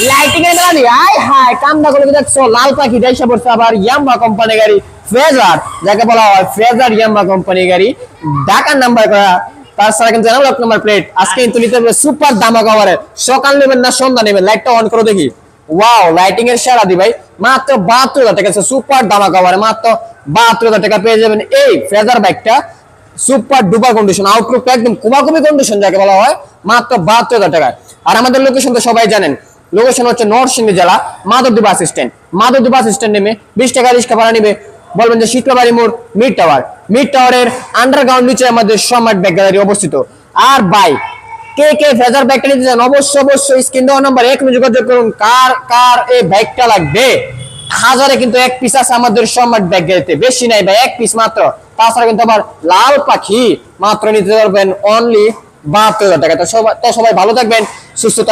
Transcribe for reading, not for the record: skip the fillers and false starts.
lighting এর গাড়ি আয় হায় কামটা করে দেখছো লাল পাখি দেশে পড়ছে আবার ইয়াম্বা কোম্পানি গাড়ি ফ্রেজার যাকে বলা হয় ফ্রেজার ইয়াম্বা কোম্পানি গাড়ি ঢাকার নাম্বার করা তাছাড়া কিন্তু এনালগ নাম্বার প্লেট আজকে কিন্তু নিতে হবে সুপার ধামাকা অফারে সকাল নেবেন না সন্ধ্যা নেবেন লাইটটা অন করে দেখি ওয়াও লাইটিং এর সেরা দি ভাই মাত্র ৭২,০০০ টাকা সুপার ধামাকা অফারে মাত্র ৭২,০০০ টাকা পেয়ে যাবেন এই ফ্রেজার বাইকটা সুপার ডুপার কন্ডিশন আউটলুক একদম কুমাকুমি কন্ডিশন যাকে বলা হয় মাত্র ৭২,০০০ টাকা আর আমাদের লোকেশন তো সবাই জানেন লোকেশন হচ্ছে নরসিংদী জেলা Madhabdi bus stand Madhabdi bus stand নেমে ২০ টাকা রিক্সা ভাড়া নিবে বলবেন যে শীতলাবাড়ি মোড় মিড টাওয়ারের আন্ডারগ্রাউন্ড নিচে আমাদের সম্রাট ব্যাগ গ্যালারি অবস্থিত আর ভাই কে ফ্রেজার ব্যাগটা নিতে চান অবশ্যই স্ক্রিন দেওয়া নাম্বার ১ মিনিট যোগাযোগ করুন কার এই ব্যাগটা লাগবে হাজারে কিন্তু এক পিস আছে আমাদের সম্রাট ব্যাগ গ্যালারিতে বেশি নাই ভাই এক পিস মাত্র তাছাড়া কিন্তু আবার লাল পাখি মাত্র নিতে পারবেন অনলি ৭২,০০০ টাকা তো সবাই ভালো থাকবেন সুস্থ থাকবেন